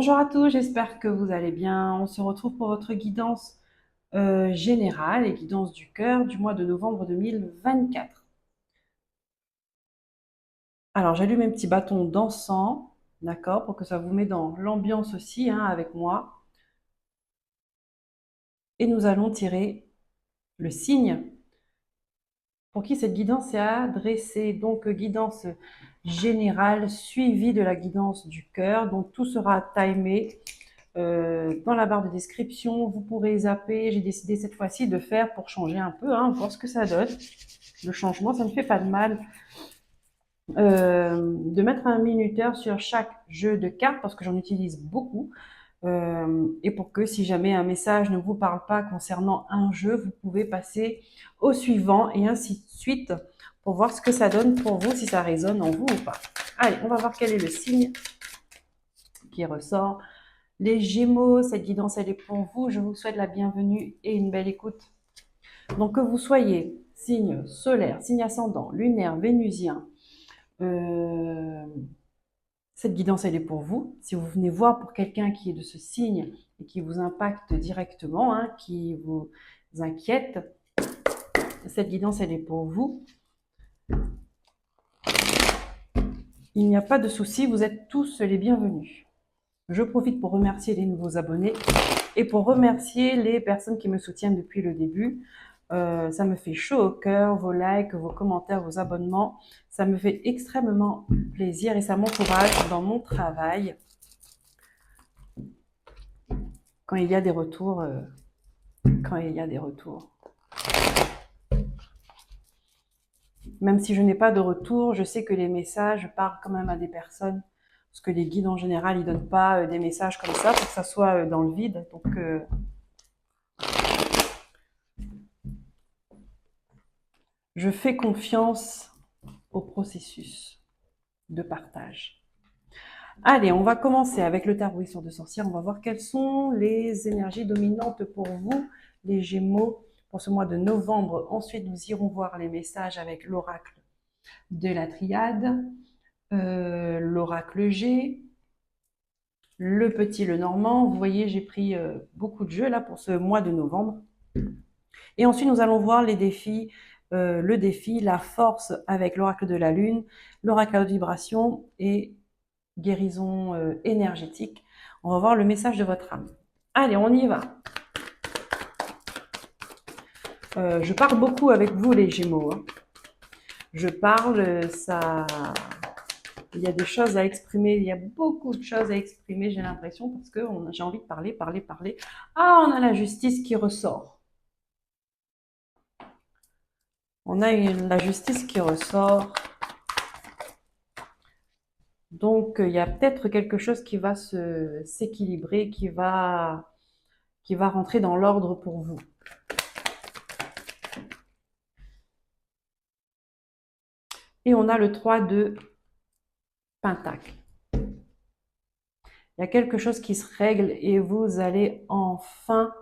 Bonjour à tous, j'espère que vous allez bien. On se retrouve pour votre guidance générale et guidance du cœur du mois de novembre 2024. Alors, j'allume un petit bâton d'encens, d'accord, pour que ça vous mette dans l'ambiance aussi, hein, avec moi. Et nous allons tirer le signe pour qui cette guidance est adressée. Donc, guidance générale suivie de la guidance du cœur. Donc, tout sera timé. Dans la barre de description, vous pourrez zapper. J'ai décidé cette fois-ci de faire pour changer un peu, hein, voir ce que ça donne. Le changement, ça ne fait pas de mal. De mettre un minuteur sur chaque jeu de cartes parce que j'en utilise beaucoup. Et pour que si jamais un message ne vous parle pas concernant un jeu, vous pouvez passer au suivant et ainsi de suite pour voir ce que ça donne pour vous, si ça résonne en vous ou pas. Allez, on va voir quel est le signe qui ressort. Les Gémeaux, cette guidance, elle est pour vous. Je vous souhaite la bienvenue et une belle écoute. Donc, que vous soyez signe solaire, signe ascendant, lunaire, vénusien, euh, cette guidance, elle est pour vous. Si vous venez voir pour quelqu'un qui est de ce signe et qui vous impacte directement, hein, qui vous inquiète, cette guidance, elle est pour vous. Il n'y a pas de souci, vous êtes tous les bienvenus. Je profite pour remercier les nouveaux abonnés et pour remercier les personnes qui me soutiennent depuis le début. Ça me fait chaud au cœur, vos likes, vos commentaires, vos abonnements. Ça me fait extrêmement plaisir et ça m'encourage dans mon travail. Quand il y a des retours, Même si je n'ai pas de retour, je sais que les messages parlent quand même à des personnes. Parce que les guides en général, ils donnent pas des messages comme ça pour que ça soit dans le vide. Donc, je fais confiance au processus de partage. Allez, on va commencer avec le tarot de sorcière. On va voir quelles sont les énergies dominantes pour vous, les Gémeaux, pour ce mois de novembre. Ensuite, nous irons voir les messages avec l'oracle de la triade, l'oracle G, le petit le normand. Vous voyez, j'ai pris beaucoup de jeux là pour ce mois de novembre. Et ensuite, nous allons voir les défis, le défi, la force avec l'oracle de la lune, l'oracle à haute vibration et guérison énergétique. On va voir le message de votre âme. Allez, on y va. Je parle beaucoup avec vous les Gémeaux, hein. Je parle, ça, il y a des choses à exprimer, il y a beaucoup de choses à exprimer, j'ai l'impression, parce que j'ai envie de parler, parler, parler. Ah, on a la justice qui ressort. On a la justice qui ressort. Donc, il y a peut-être quelque chose qui va s'équilibrer, qui va rentrer dans l'ordre pour vous. Et on a le 3 de Pentacle. Il y a quelque chose qui se règle et vous allez enfin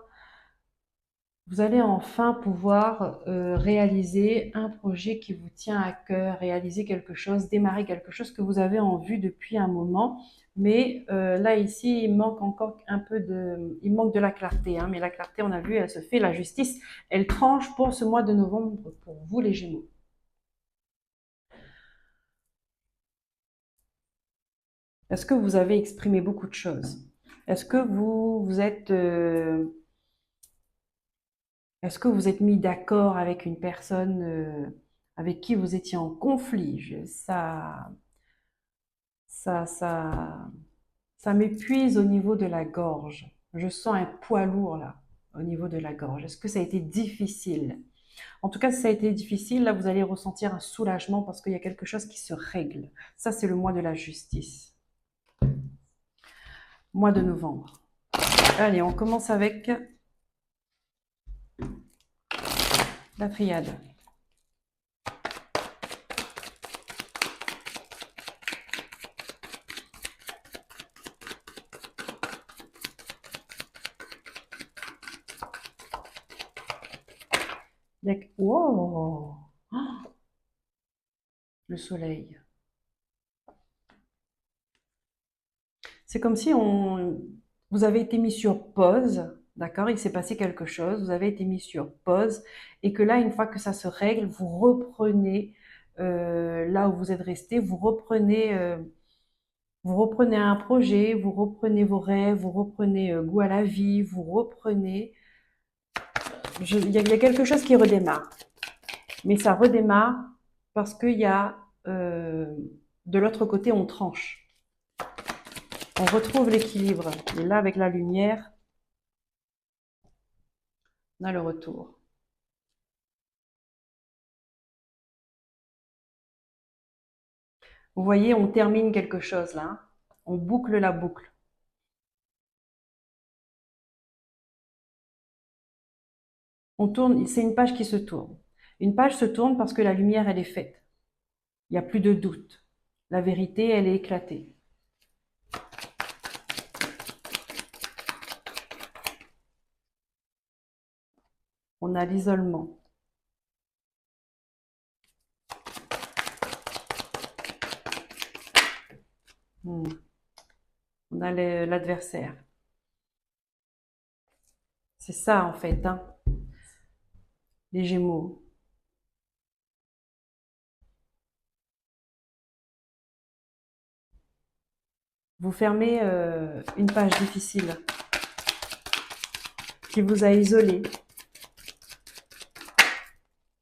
pouvoir réaliser un projet qui vous tient à cœur, réaliser quelque chose, démarrer quelque chose que vous avez en vue depuis un moment. Mais là, ici, il manque encore un peu il manque de la clarté, hein. Mais la clarté, on a vu, elle se fait. La justice, elle tranche pour ce mois de novembre pour vous, les Gémeaux. Est-ce que vous avez exprimé beaucoup de choses? Est-ce que est-ce que vous êtes mis d'accord avec une personne avec qui vous étiez en conflit? Ça, ça, ça m'épuise au niveau de la gorge. Je sens un poids lourd là, au niveau de la gorge. Est-ce que ça a été difficile? En tout cas, si ça a été difficile, là, vous allez ressentir un soulagement parce qu'il y a quelque chose qui se règle. Ça, c'est le mois de la justice. Mois de novembre. Allez, on commence avec la triade. Wow! Le soleil. C'est comme si vous avez été mis sur pause, d'accord? Il s'est passé quelque chose, vous avez été mis sur pause, et que là, une fois que ça se règle, vous reprenez là où vous êtes resté, vous reprenez un projet, vous reprenez vos rêves, vous reprenez goût à la vie, vous reprenez. Il y a quelque chose qui redémarre, mais ça redémarre parce qu'il y a de l'autre côté, on tranche. On retrouve l'équilibre. Et là, avec la lumière, on a le retour. Vous voyez, on termine quelque chose là, hein. On boucle la boucle. On tourne, c'est une page qui se tourne. Une page se tourne parce que la lumière, elle est faite. Il n'y a plus de doute. La vérité, elle est éclatée. On a l'isolement. On a l'adversaire. C'est ça en fait, hein, les Gémeaux. Vous fermez une page difficile qui vous a isolé,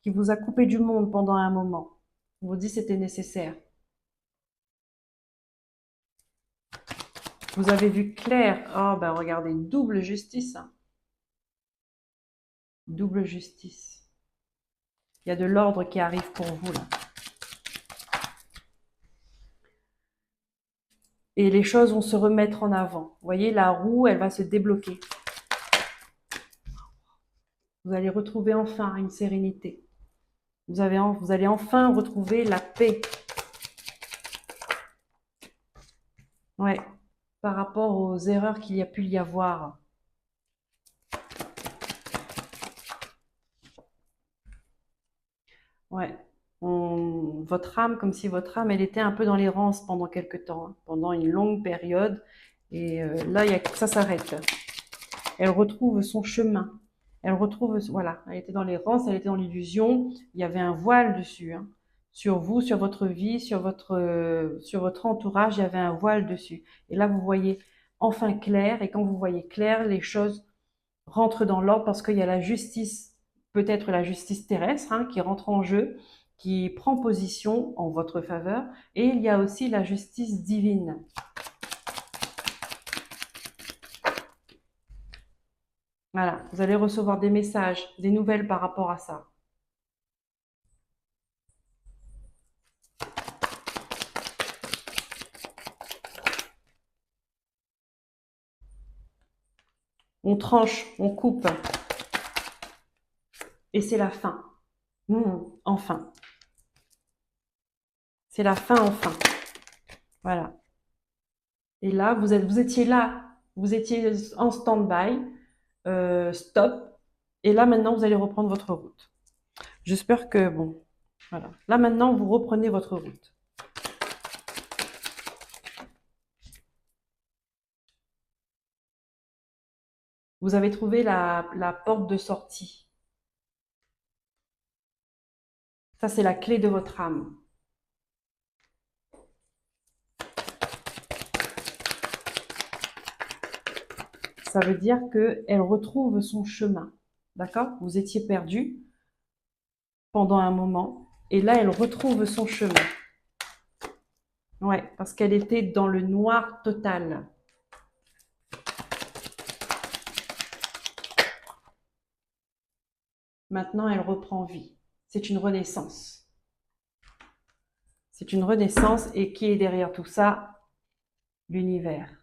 qui vous a coupé du monde pendant un moment. On vous dit que c'était nécessaire. Vous avez vu clair. Oh, ben regardez, double justice, hein. Double justice. Il y a de l'ordre qui arrive pour vous, là. Et les choses vont se remettre en avant. Vous voyez, la roue, elle va se débloquer. Vous allez retrouver enfin une sérénité. Vous allez enfin retrouver la paix. Ouais, par rapport aux erreurs qu'il y a pu y avoir. Ouais. Votre âme, comme si votre âme, elle était un peu dans l'errance pendant quelque temps, hein, pendant une longue période. Et là, ça s'arrête. Elle retrouve son chemin. Elle retrouve, voilà, elle était dans l'errance, elle était dans l'illusion. Il y avait un voile dessus, hein. Sur vous, sur votre vie, sur votre entourage, il y avait un voile dessus. Et là, vous voyez enfin clair. Et quand vous voyez clair, les choses rentrent dans l'ordre parce qu'il y a la justice, peut-être la justice terrestre, hein, qui rentre en jeu, qui prend position en votre faveur. Et il y a aussi la justice divine. Voilà, vous allez recevoir des messages, des nouvelles par rapport à ça. On tranche, on coupe, et c'est la fin. Enfin. C'est la fin, enfin. Voilà. Et là, vous étiez là, vous étiez en stand-by, stop. Et là, maintenant, vous allez reprendre votre route. J'espère que, bon, voilà. Là, maintenant, vous reprenez votre route. Vous avez trouvé la porte de sortie. Ça, c'est la clé de votre âme. Ça veut dire qu'elle retrouve son chemin. D'accord? Vous étiez perdu pendant un moment. Et là, elle retrouve son chemin. Ouais, parce qu'elle était dans le noir total. Maintenant, elle reprend vie. C'est une renaissance. C'est une renaissance. Et qui est derrière tout ça? L'univers.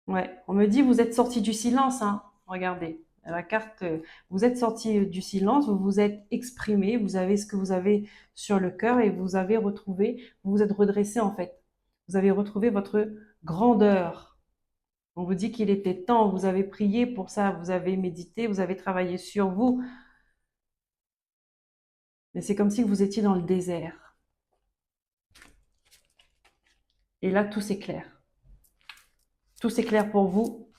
Ouais, on me dit, vous êtes sorti du silence, hein. Regardez, la carte, vous êtes sorti du silence, vous vous êtes exprimé, vous avez ce que vous avez sur le cœur et vous avez retrouvé, vous vous êtes redressé en fait. Vous avez retrouvé votre grandeur. On vous dit qu'il était temps, vous avez prié pour ça, vous avez médité, vous avez travaillé sur vous. Mais c'est comme si vous étiez dans le désert. Et là, tout s'éclaire. Tout s'éclaire pour vous.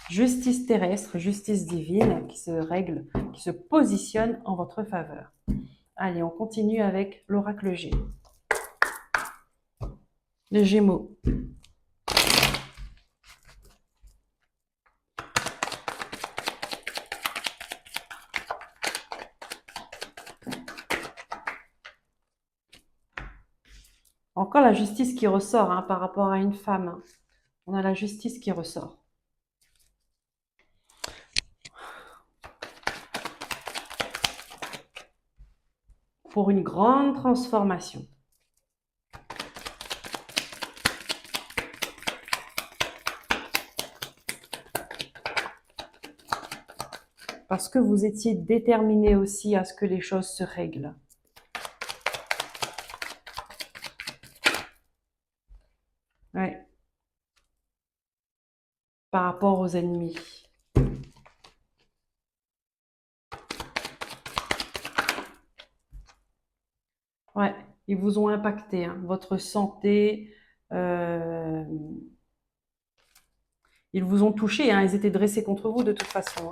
Justice terrestre, justice divine qui se règle, qui se positionne en votre faveur. Allez, on continue avec l'oracle G. Les Gémeaux. Encore la justice qui ressort hein, par rapport à une femme. On a la justice qui ressort. Pour une grande transformation. Parce que vous étiez déterminé aussi à ce que les choses se règlent. Ouais. Par rapport aux ennemis. Ouais, ils vous ont impacté, hein, votre santé. Ils vous ont touché, hein, ils étaient dressés contre vous de toute façon.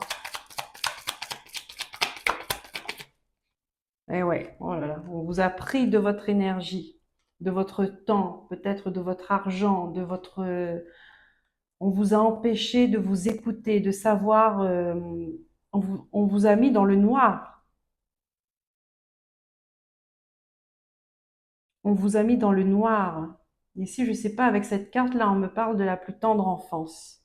Hein. Et ouais, oh là là, on vous a pris de votre énergie, de votre temps, peut-être de votre argent, de votre... on vous a empêché de vous écouter, de savoir... on vous a mis dans le noir. On vous a mis dans le noir. Ici, je ne sais pas, avec cette carte-là, on me parle de la plus tendre enfance.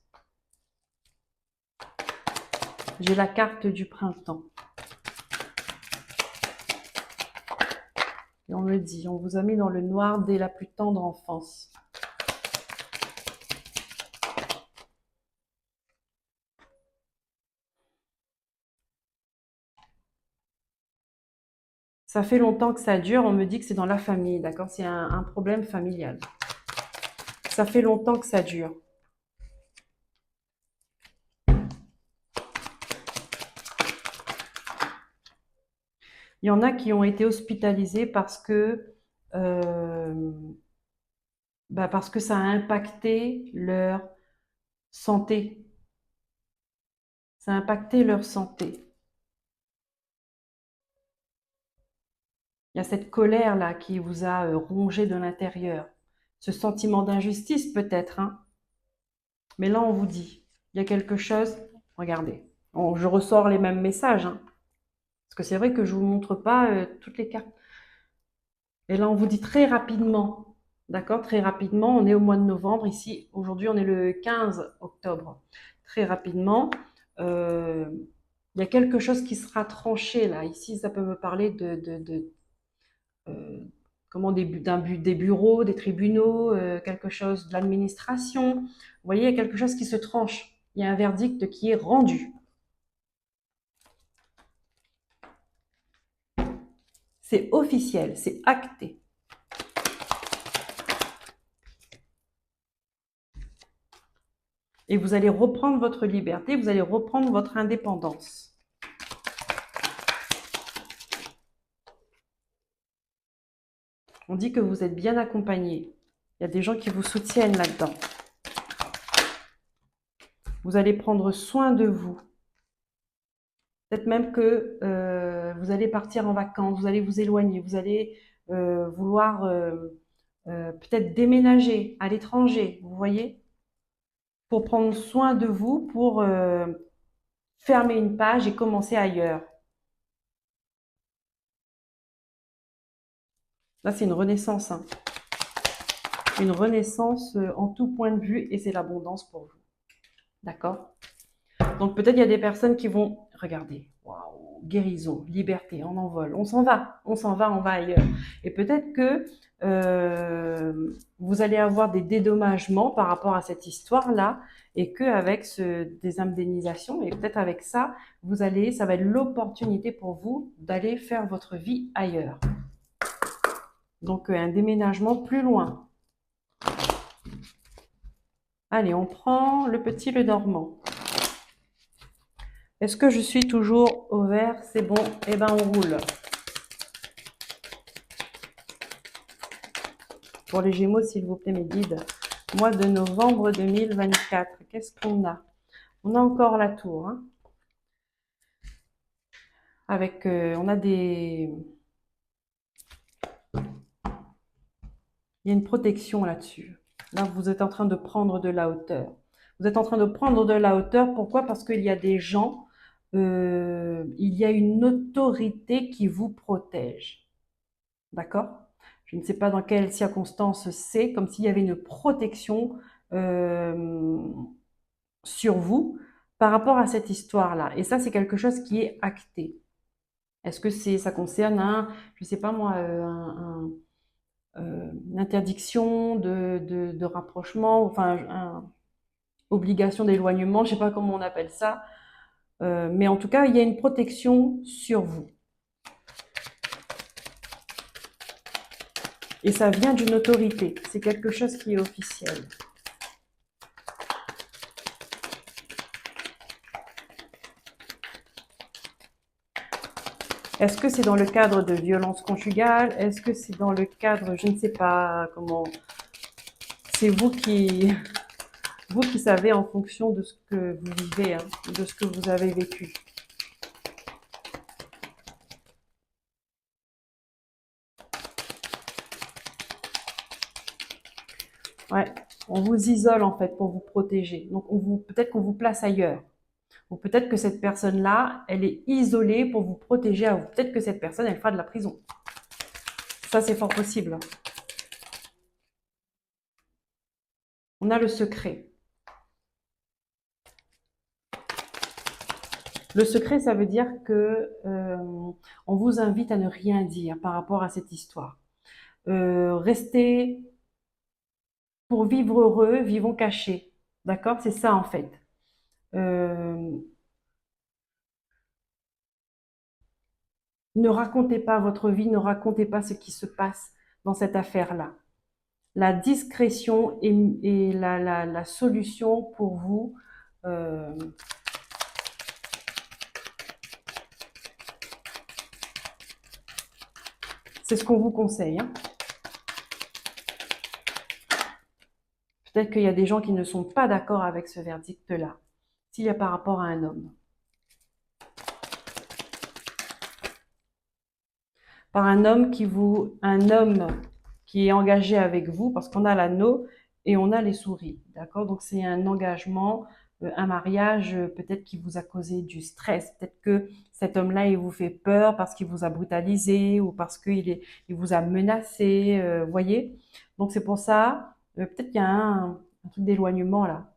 J'ai la carte du printemps. Et on me dit, on vous a mis dans le noir dès la plus tendre enfance. Ça fait longtemps que ça dure, on me dit que c'est dans la famille, d'accord? C'est un problème familial. Ça fait longtemps que ça dure. Il y en a qui ont été hospitalisés parce que ça a impacté leur santé. Ça a impacté leur santé. Il y a cette colère-là qui vous a rongé de l'intérieur. Ce sentiment d'injustice peut-être, hein. Mais là, on vous dit, il y a quelque chose, regardez, je ressors les mêmes messages, hein, parce que c'est vrai que je ne vous montre pas toutes les cartes. Et là, on vous dit très rapidement, d'accord, très rapidement, on est au mois de novembre, ici, aujourd'hui, on est le 15 octobre. Très rapidement, il y a quelque chose qui sera tranché, là. Ici, ça peut me parler euh, des bureaux, des tribunaux, quelque chose de l'administration. Vous voyez, il y a quelque chose qui se tranche. Il y a un verdict qui est rendu. C'est officiel, c'est acté. Et vous allez reprendre votre liberté, vous allez reprendre votre indépendance. On dit que vous êtes bien accompagné. Il y a des gens qui vous soutiennent là-dedans. Vous allez prendre soin de vous. Peut-être même que vous allez partir en vacances, vous allez vous éloigner, vous allez vouloir peut-être déménager à l'étranger, vous voyez, pour prendre soin de vous, pour fermer une page et commencer ailleurs. Là, c'est une renaissance, hein. Une renaissance en tout point de vue et c'est l'abondance pour vous. D'accord? Donc peut-être il y a des personnes qui vont, regardez, waouh, guérison, liberté, on envole, on s'en va, on va ailleurs. Et peut-être que vous allez avoir des dédommagements par rapport à cette histoire-là et qu'avec des indemnisations, et peut-être avec ça, ça va être l'opportunité pour vous d'aller faire votre vie ailleurs. Donc un déménagement plus loin. Allez, on prend le petit, le dormant. Est-ce que je suis toujours au vert? C'est bon, eh ben on roule. Pour les Gémeaux, s'il vous plaît, mes guides. Mois de novembre 2024. Qu'est-ce qu'on a? On a encore la tour. Hein, avec, on a des... Il y a une protection là-dessus. Là, vous êtes en train de prendre de la hauteur. Vous êtes en train de prendre de la hauteur. Pourquoi? Parce qu'il y a des gens, il y a une autorité qui vous protège. D'accord? Je ne sais pas dans quelles circonstances c'est, comme s'il y avait une protection euh, sur vous par rapport à cette histoire-là. Et ça, c'est quelque chose qui est acté. Est-ce que ça concerne je ne sais pas moi, une interdiction de rapprochement, enfin, obligation d'éloignement, je ne sais pas comment on appelle ça, mais en tout cas, il y a une protection sur vous. Et ça vient d'une autorité, c'est quelque chose qui est officiel. Est-ce que c'est dans le cadre de violences conjugales? Est-ce que c'est dans le cadre, je ne sais pas comment, c'est vous qui savez en fonction de ce que vous vivez, hein, de ce que vous avez vécu. Ouais, on vous isole en fait pour vous protéger. Donc peut-être qu'on vous place ailleurs. Ou peut-être que cette personne-là, elle est isolée pour vous protéger à vous. Peut-être que cette personne, elle fera de la prison. Ça, c'est fort possible. On a le secret. Le secret, ça veut dire que on vous invite à ne rien dire par rapport à cette histoire. Restez pour vivre heureux, vivons cachés. D'accord? C'est ça en fait. Euh, ne racontez pas votre vie, ne racontez pas ce qui se passe dans cette affaire-là. La discrétion est la solution pour vous. euh, c'est ce qu'on vous conseille. Hein. Peut-être qu'il y a des gens qui ne sont pas d'accord avec ce verdict-là, s'il y a par rapport à un homme. Par un homme qui est engagé avec vous, parce qu'on a l'anneau et on a les souris, d'accord? Donc c'est un engagement, un mariage, peut-être qui vous a causé du stress, peut-être que cet homme-là, il vous fait peur parce qu'il vous a brutalisé ou parce il vous a menacé, voyez? Donc c'est pour ça, peut-être qu'il y a un truc d'éloignement là.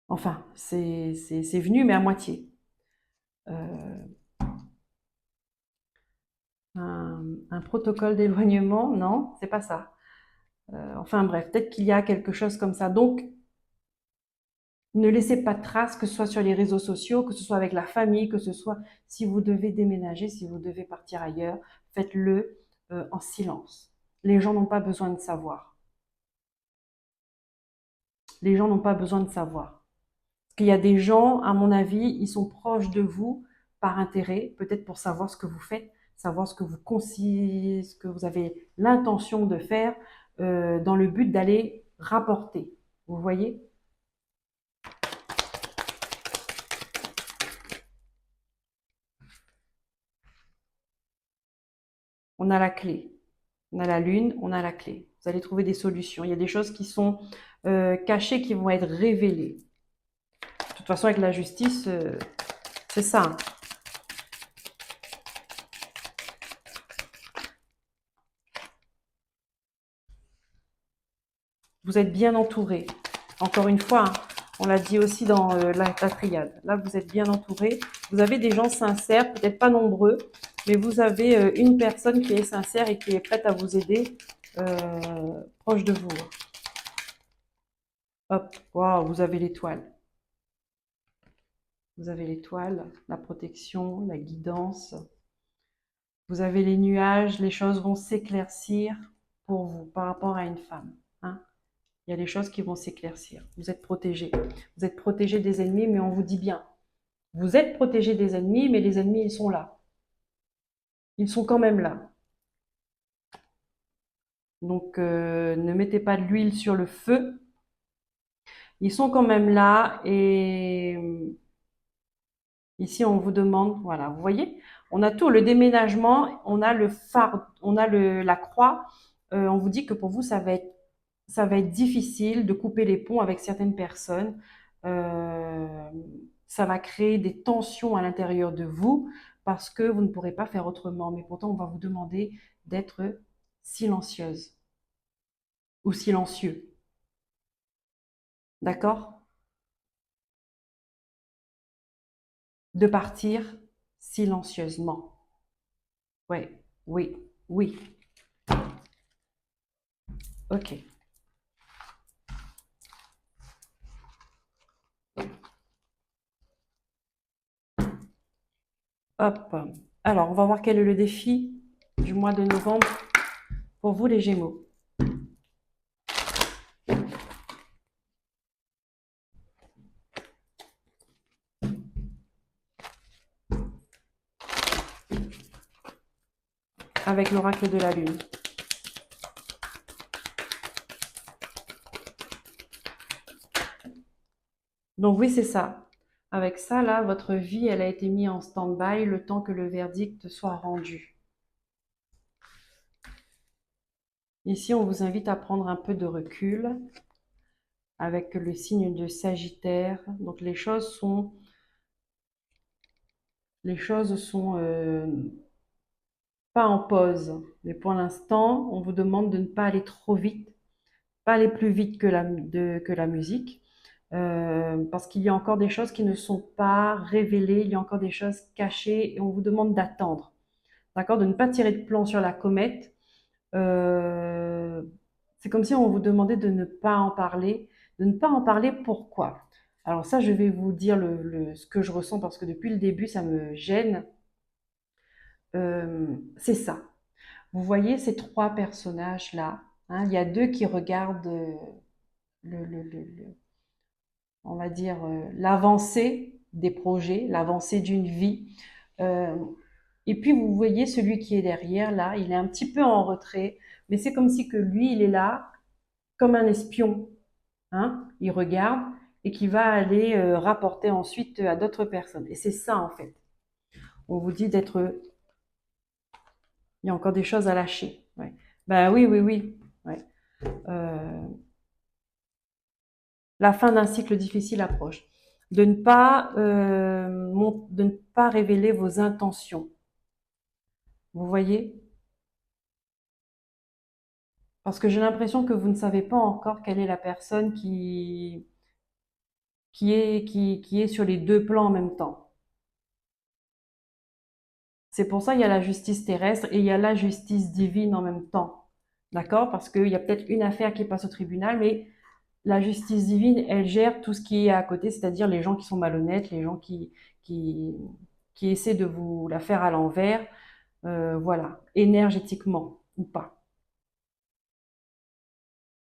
Enfin, c'est venu, mais à moitié. Euh, un protocole d'éloignement, non, c'est pas ça. Enfin bref, peut-être qu'il y a quelque chose comme ça. Donc, ne laissez pas de traces, que ce soit sur les réseaux sociaux, que ce soit avec la famille, que ce soit si vous devez déménager, si vous devez partir ailleurs, faites-le en silence. Les gens n'ont pas besoin de savoir. Les gens n'ont pas besoin de savoir. Parce qu'il y a des gens, à mon avis, ils sont proches de vous par intérêt, peut-être pour savoir ce que vous faites, savoir ce que vous avez l'intention de faire, dans le but d'aller rapporter. Vous voyez? On a la clé. On a la lune, on a la clé. Vous allez trouver des solutions. Il y a des choses qui sont cachées, qui vont être révélées. De toute façon, avec la justice, c'est ça. Hein. Vous êtes bien entouré. Encore une fois, hein, on l'a dit aussi dans la triade. Là, vous êtes bien entouré. Vous avez des gens sincères, peut-être pas nombreux, mais vous avez une personne qui est sincère et qui est prête à vous aider, proche de vous. Hop, waouh, vous avez l'étoile. Vous avez l'étoile, la protection, la guidance. Vous avez les nuages, les choses vont s'éclaircir pour vous par rapport à une femme. Hein. Il y a des choses qui vont s'éclaircir. Vous êtes protégé. Vous êtes protégé des ennemis, mais on vous dit bien. Vous êtes protégé des ennemis, mais les ennemis, ils sont là. Ils sont quand même là. Donc, ne mettez pas de l'huile sur le feu. Ils sont quand même là et ici, on vous demande, voilà, vous voyez, on a tout, le déménagement, on a le phare, on a la croix. On vous dit que pour vous, ça va être difficile de couper les ponts avec certaines personnes. Euh, Ça va créer des tensions à l'intérieur de vous parce que vous ne pourrez pas faire autrement. Mais pourtant, on va vous demander d'être silencieuse ou silencieux. D'accord? De partir silencieusement. Ouais, oui, oui. Ok. Hop. Alors, on va voir quel est le défi du mois de novembre pour vous, les Gémeaux. Avec l'oracle de la Lune. Donc oui, c'est ça. Avec ça, là, votre vie, elle a été mise en stand-by le temps que le verdict soit rendu. Ici, on vous invite à prendre un peu de recul avec le signe de Sagittaire. Donc les choses sont pas en pause. Mais pour l'instant, on vous demande de ne pas aller trop vite, pas aller plus vite que que la musique. Parce qu'il y a encore des choses qui ne sont pas révélées, il y a encore des choses cachées et on vous demande d'attendre. D'accord? De ne pas tirer de plan sur la comète. Euh, c'est comme si on vous demandait de ne pas en parler. De ne pas en parler, pourquoi? Alors ça, je vais vous dire ce que je ressens parce que depuis le début, ça me gêne. C'est ça. Vous voyez ces trois personnages-là, hein, il y a deux qui regardent on va dire, l'avancée des projets, l'avancée d'une vie. Euh, et puis vous voyez celui qui est derrière, là, il est un petit peu en retrait, mais c'est comme si que lui, il est là comme un espion. Hein, il regarde et qui va aller rapporter ensuite à d'autres personnes. Et c'est ça, en fait. On vous dit d'être... Il y a encore des choses à lâcher. Ouais. Ben oui, oui, oui. Ouais. Euh, la fin d'un cycle difficile approche. De ne pas révéler vos intentions. Vous voyez? Parce que j'ai l'impression que vous ne savez pas encore quelle est la personne qui est sur les deux plans en même temps. C'est pour ça qu'il y a la justice terrestre et il y a la justice divine en même temps. D'accord? Parce qu'il y a peut-être une affaire qui passe au tribunal, mais la justice divine, elle gère tout ce qui est à côté, c'est-à-dire les gens qui sont malhonnêtes, les gens qui, qui essaient de vous la faire à l'envers, voilà, énergétiquement ou pas.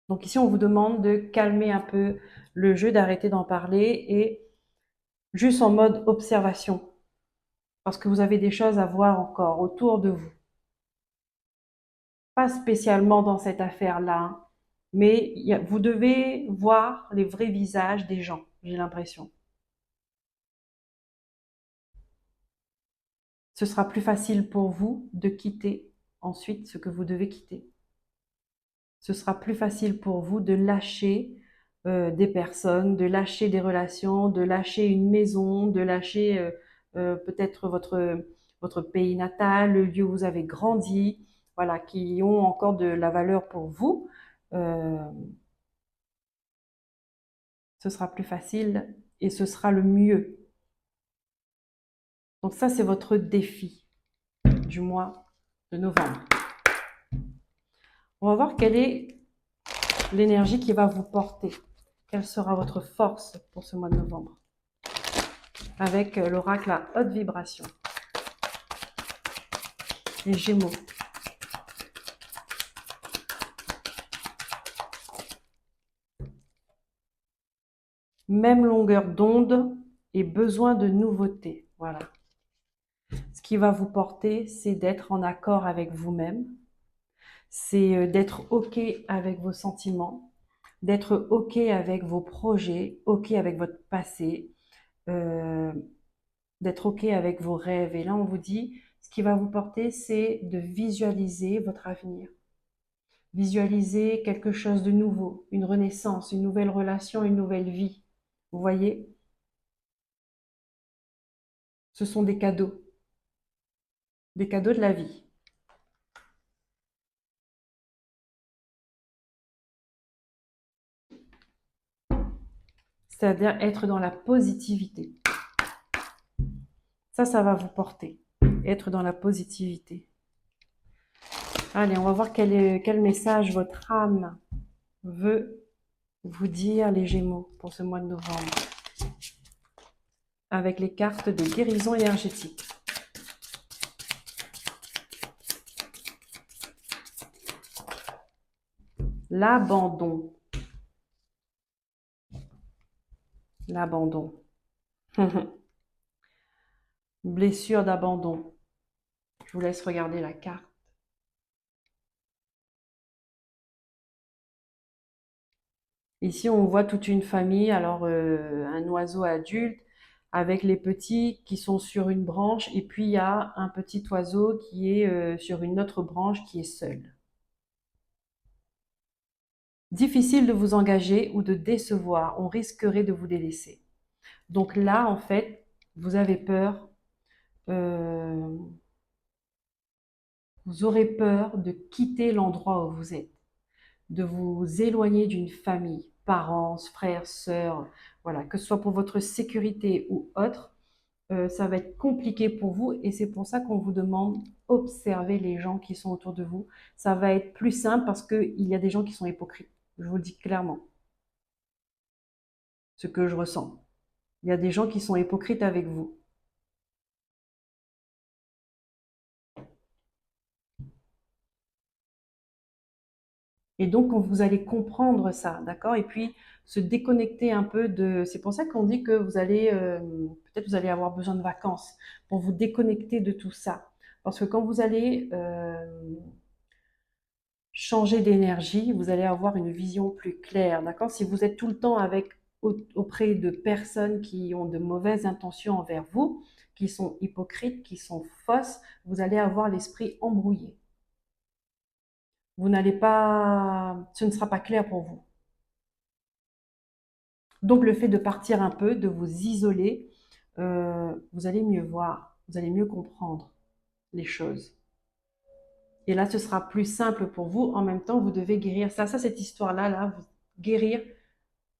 Donc ici, on vous demande de calmer un peu le jeu, d'arrêter d'en parler et juste en mode observation, parce que vous avez des choses à voir encore autour de vous. Pas spécialement dans cette affaire-là, mais vous devez voir les vrais visages des gens, j'ai l'impression. Ce sera plus facile pour vous de quitter ensuite ce que vous devez quitter. Ce sera plus facile pour vous de lâcher des personnes, de lâcher des relations, de lâcher une maison, de lâcher peut-être votre pays natal, le lieu où vous avez grandi, voilà, qui ont encore de la valeur pour vous. Euh, Ce sera plus facile et ce sera le mieux. Donc ça, c'est votre défi du mois de novembre. On va voir quelle est l'énergie qui va vous porter. Quelle sera votre force pour ce mois de novembre? Avec l'oracle à haute vibration. Les Gémeaux. Même longueur d'onde et besoin de nouveautés. Voilà. Ce qui va vous porter, c'est d'être en accord avec vous-même. c'est d'être OK avec vos sentiments, d'être OK avec vos projets, OK avec votre passé, euh, d'être OK avec vos rêves. Et là, on vous dit, ce qui va vous porter, c'est de visualiser votre avenir. Visualiser quelque chose de nouveau, une renaissance, une nouvelle relation, une nouvelle vie. Vous voyez, ce sont des cadeaux de la vie. C'est-à-dire être dans la positivité. Ça va vous porter. Être dans la positivité. Allez, on va voir quel message votre âme veut vous dire, les Gémeaux, pour ce mois de novembre. Avec les cartes de guérison énergétique. L'abandon. L'abandon. Blessure d'abandon. Je vous laisse regarder la carte. Ici, on voit toute une famille, alors un oiseau adulte avec les petits qui sont sur une branche et puis il y a un petit oiseau qui est sur une autre branche qui est seul. Difficile de vous engager ou de décevoir, on risquerait de vous délaisser. Donc là, en fait, vous avez peur, euh, vous aurez peur de quitter l'endroit où vous êtes, de vous éloigner d'une famille, parents, frères, sœurs, voilà, que ce soit pour votre sécurité ou autre, ça va être compliqué pour vous et c'est pour ça qu'on vous demande observer les gens qui sont autour de vous. Ça va être plus simple parce qu'il y a des gens qui sont hypocrites. Je vous le dis clairement, ce que je ressens. Il y a des gens qui sont hypocrites avec vous. Et donc, vous allez comprendre ça, d'accord? Et puis, se déconnecter un peu de... C'est pour ça qu'on dit que vous allez, peut-être vous allez avoir besoin de vacances pour vous déconnecter de tout ça. Parce que quand vous allez changer d'énergie, vous allez avoir une vision plus claire, d'accord? Si vous êtes tout le temps auprès de personnes qui ont de mauvaises intentions envers vous, qui sont hypocrites, qui sont fausses, vous allez avoir l'esprit embrouillé. Vous n'allez pas, ce ne sera pas clair pour vous. Donc le fait de partir un peu, de vous isoler, vous allez mieux voir, vous allez mieux comprendre les choses. Et là, ce sera plus simple pour vous. En même temps, vous devez guérir ça. Cette histoire-là, guérir,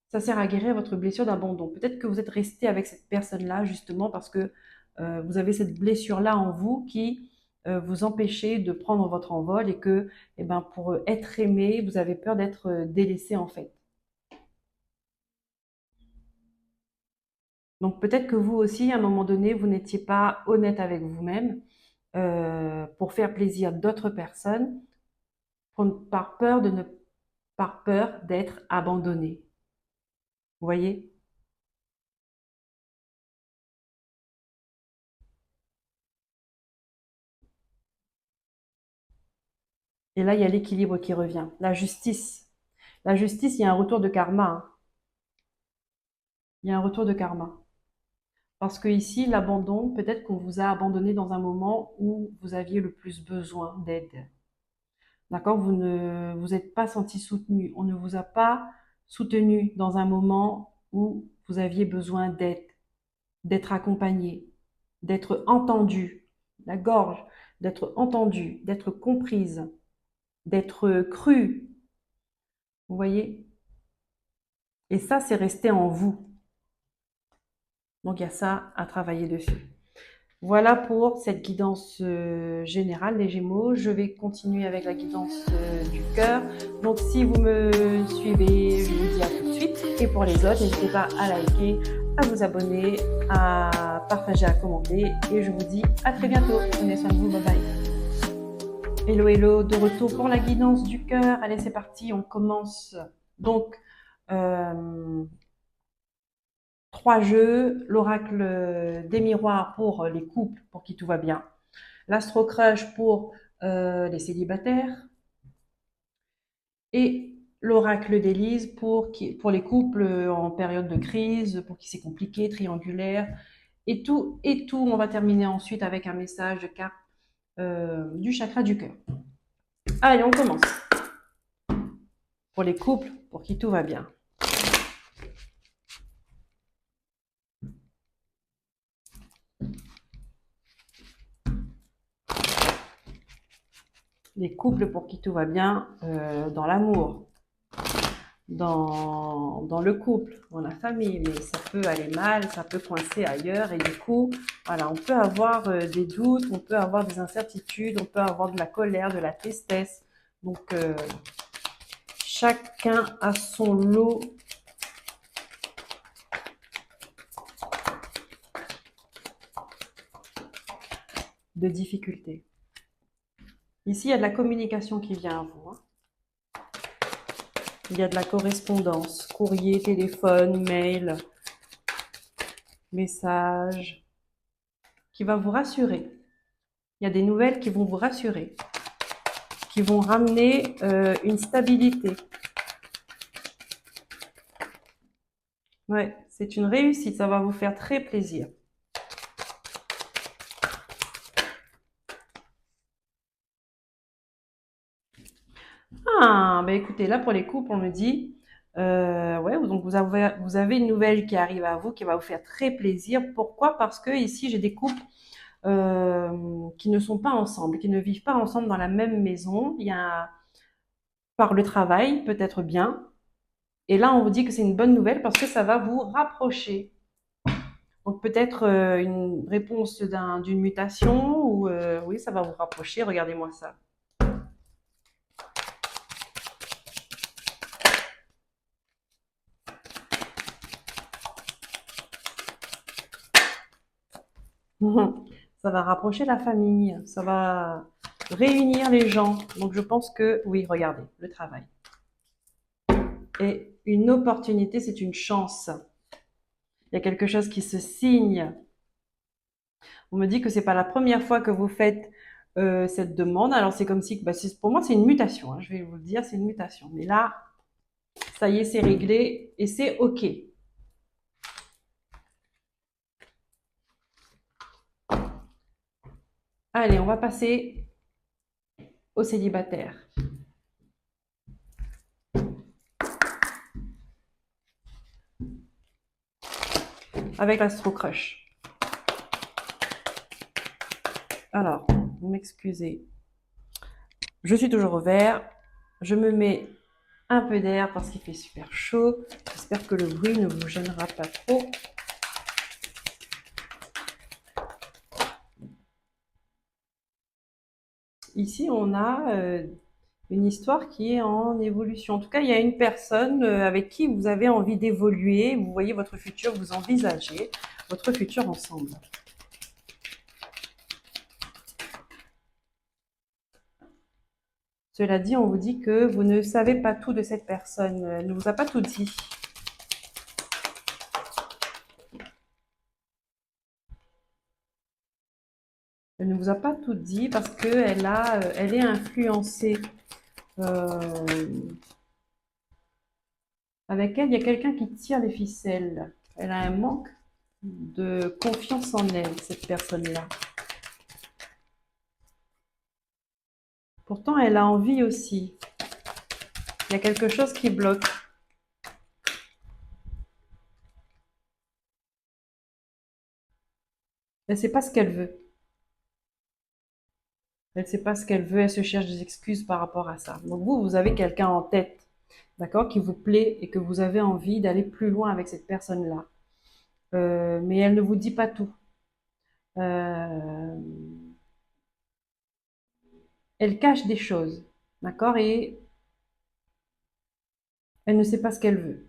ça sert à guérir votre blessure d'abandon. Peut-être que vous êtes resté avec cette personne-là justement parce que vous avez cette blessure-là en vous qui vous empêchez de prendre votre envol et que, eh ben, pour être aimé, vous avez peur d'être délaissé en fait. Donc peut-être que vous aussi, à un moment donné, vous n'étiez pas honnête avec vous-même pour faire plaisir d'autres personnes, par peur par peur d'être abandonné. Vous voyez? Et là, il y a l'équilibre qui revient. La justice. La justice, il y a un retour de karma, hein. Il y a un retour de karma. Parce que ici, l'abandon, peut-être qu'on vous a abandonné dans un moment où vous aviez le plus besoin d'aide. D'accord? Vous ne vous êtes pas senti soutenu. On ne vous a pas soutenu dans un moment où vous aviez besoin d'aide, d'être accompagné, d'être entendu, la gorge, d'être entendu, d'être comprise, d'être crue. Vous voyez? Et ça, c'est resté en vous. Donc, il y a ça à travailler dessus. Voilà pour cette guidance générale des Gémeaux. Je vais continuer avec la guidance du cœur. Donc si vous me suivez, je vous dis à tout de suite. Et pour les autres, n'hésitez pas à liker, à vous abonner, à partager, à commenter. Et je vous dis à très bientôt. Prenez soin de vous. Bye bye. Hello, hello, de retour pour la guidance du cœur. Allez, c'est parti. On commence donc... Euh, 3 jeux, l'oracle des miroirs pour les couples, pour qui tout va bien, l'astro crush pour les célibataires, et l'oracle d'Élise pour les couples en période de crise, pour qui c'est compliqué, triangulaire, et tout. On va terminer ensuite avec un message de carte du chakra du cœur. Allez, on commence. Pour les couples, pour qui tout va bien. Les couples pour qui tout va bien dans l'amour, dans le couple, dans la famille, mais ça peut aller mal, ça peut coincer ailleurs et du coup, voilà, on peut avoir des doutes, on peut avoir des incertitudes, on peut avoir de la colère, de la tristesse. Donc, chacun a son lot de difficultés. Ici, il y a de la communication qui vient à vous. Il y a de la correspondance, courrier, téléphone, mail, message, qui va vous rassurer. Il y a des nouvelles qui vont vous rassurer, qui vont ramener une stabilité. Ouais, c'est une réussite, ça va vous faire très plaisir. Ah, ben écoutez, là pour les couples, on me dit, ouais, donc vous avez une nouvelle qui arrive à vous, qui va vous faire très plaisir. Pourquoi? Parce que ici, j'ai des couples qui ne sont pas ensemble, qui ne vivent pas ensemble dans la même maison. Il y a par le travail, peut-être bien. Et là, on vous dit que c'est une bonne nouvelle parce que ça va vous rapprocher. Donc peut-être une réponse d'une mutation ou oui, ça va vous rapprocher. Regardez-moi ça. Ça va rapprocher la famille, ça va réunir les gens. Donc je pense que oui, regardez, le travail. Et une opportunité, c'est une chance. Il y a quelque chose qui se signe. On me dit que c'est pas la première fois que vous faites cette demande. Alors c'est comme si, bah, pour moi c'est une mutation. Hein, je vais vous le dire, c'est une mutation. Mais là, ça y est, c'est réglé et c'est ok. Allez, on va passer aux célibataires. Avec l'Astro Crush. Alors, vous m'excusez. Je suis toujours au vert. Je me mets un peu d'air parce qu'il fait super chaud. J'espère que le bruit ne vous gênera pas trop. Ici, on a une histoire qui est en évolution. En tout cas, il y a une personne avec qui vous avez envie d'évoluer. Vous voyez votre futur, vous envisagez votre futur ensemble. Cela dit, on vous dit que vous ne savez pas tout de cette personne. Elle ne vous a pas tout dit. Elle ne vous a pas tout dit parce qu'elle elle est influencée. Avec elle, il y a quelqu'un qui tire les ficelles. Elle a un manque de confiance en elle, cette personne-là. Pourtant, elle a envie aussi. Il y a quelque chose qui bloque. Elle ne sait pas ce qu'elle veut. Elle ne sait pas ce qu'elle veut, elle se cherche des excuses par rapport à ça. Donc vous avez quelqu'un en tête, d'accord, qui vous plaît et que vous avez envie d'aller plus loin avec cette personne-là. Mais elle ne vous dit pas tout. Euh, Elle cache des choses, d'accord, et elle ne sait pas ce qu'elle veut.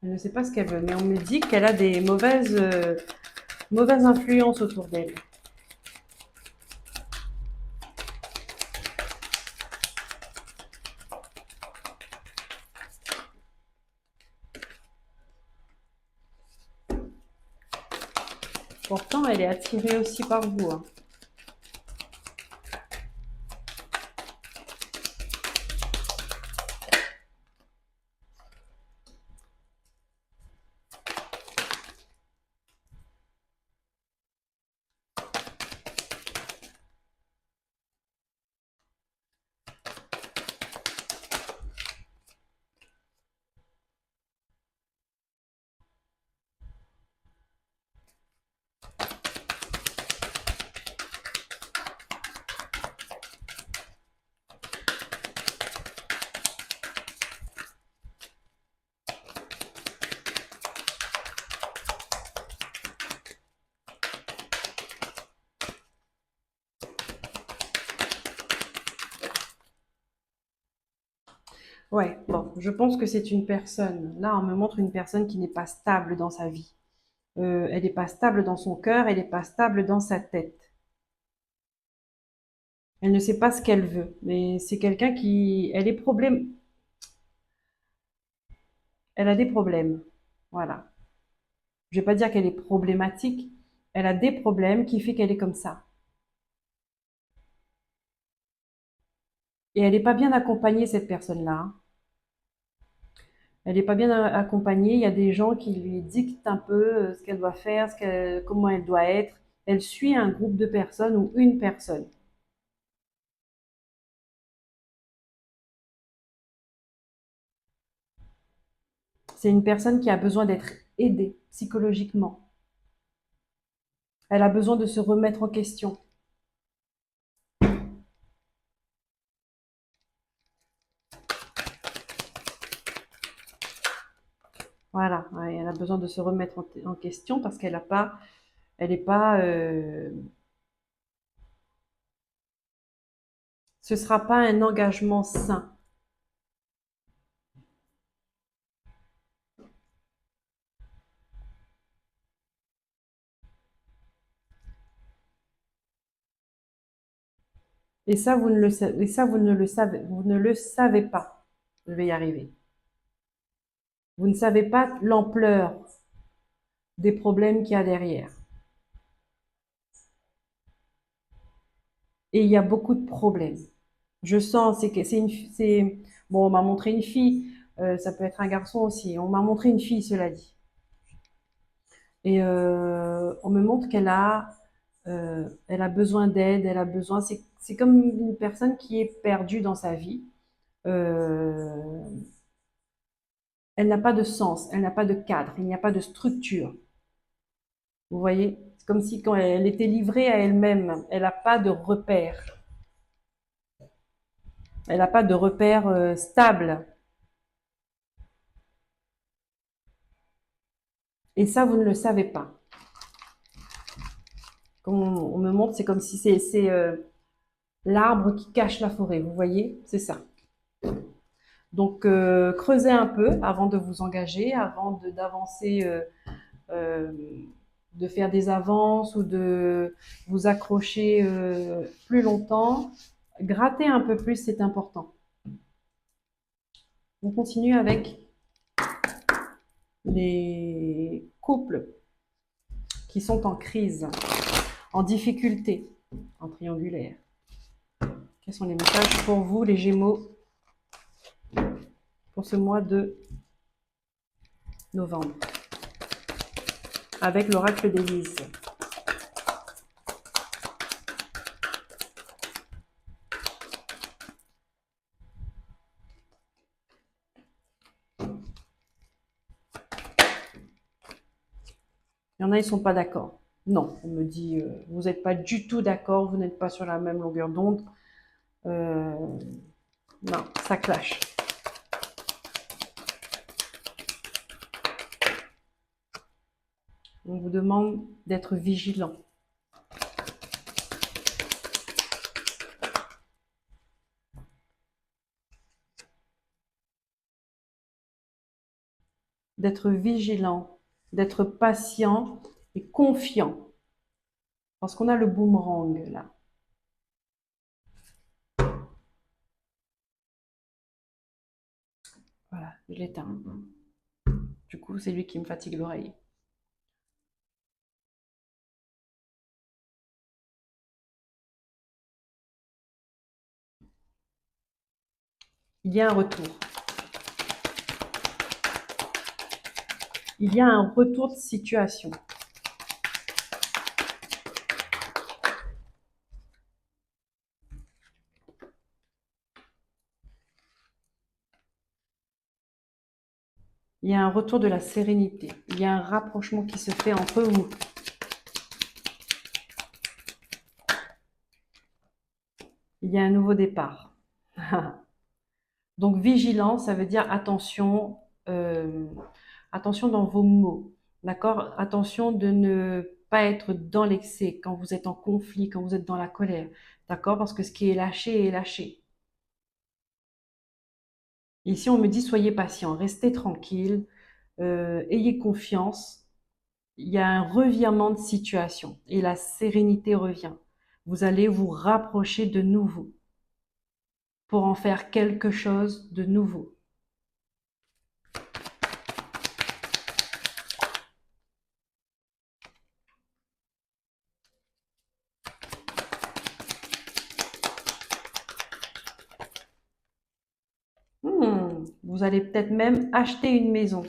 Elle ne sait pas ce qu'elle veut, mais on me dit qu'elle a des mauvaises influences autour d'elle. Pourtant, elle est attirée aussi par vous. Hein. Ouais, bon, je pense que c'est une personne. Là, on me montre une personne qui n'est pas stable dans sa vie. Elle n'est pas stable dans son cœur, elle n'est pas stable dans sa tête. Elle ne sait pas ce qu'elle veut. Mais c'est quelqu'un qui, elle a des problèmes. Voilà. Je vais pas dire qu'elle est problématique. Elle a des problèmes qui fait qu'elle est comme ça. Et elle n'est pas bien accompagnée, cette personne-là, hein. Elle n'est pas bien accompagnée. Il y a des gens qui lui dictent un peu ce qu'elle doit faire, comment elle doit être. Elle suit un groupe de personnes ou une personne. C'est une personne qui a besoin d'être aidée psychologiquement. Elle a besoin de se remettre en question. Voilà, ouais, elle a besoin de se remettre en question parce qu'elle a pas, elle est pas, ce sera pas un engagement sain. Et ça, vous ne le savez, et ça, vous ne le savez pas. Je vais y arriver. Vous ne savez pas l'ampleur des problèmes qu'il y a derrière. Et il y a beaucoup de problèmes. Je sens, c'est que bon, on m'a montré une fille, ça peut être un garçon aussi. On m'a montré une fille, cela dit. Et on me montre elle a besoin d'aide, elle a besoin. C'est comme une personne qui est perdue dans sa vie. Euh, Elle n'a pas de sens, elle n'a pas de cadre, il n'y a pas de structure. Vous voyez? C'est comme si quand elle était livrée à elle-même, elle n'a pas de repère. Elle n'a pas de repère stable. Et ça, vous ne le savez pas. Comme on me montre, c'est comme si c'est l'arbre qui cache la forêt. Vous voyez? C'est ça. Donc, creusez un peu avant de vous engager, d'avancer, euh, de faire des avances ou de vous accrocher plus longtemps. Gratter un peu plus, c'est important. On continue avec les couples qui sont en crise, en difficulté, en triangulaire. Quels sont les messages pour vous, les Gémeaux, pour ce mois de novembre, avec l'oracle d'Élise? Il y en a, ils ne sont pas d'accord. Non, on me dit, vous n'êtes pas du tout d'accord, vous n'êtes pas sur la même longueur d'onde. Euh, non, ça clash. On vous demande d'être vigilant. D'être vigilant, d'être patient et confiant. Parce qu'on a le boomerang là. Voilà, je l'éteins. Du coup, c'est lui qui me fatigue l'oreille. Il y a un retour. Il y a un retour de situation. Il y a un retour de la sérénité. Il y a un rapprochement qui se fait entre vous. Il y a un nouveau départ. Donc vigilant, ça veut dire attention, attention dans vos mots, d'accord? Attention de ne pas être dans l'excès quand vous êtes en conflit, quand vous êtes dans la colère, d'accord? Parce que ce qui est lâché est lâché. Et ici, on me dit, soyez patient, restez tranquille, ayez confiance. Il y a un revirement de situation et la sérénité revient. Vous allez vous rapprocher de nouveau pour en faire quelque chose de nouveau. Vous allez peut-être même acheter une maison.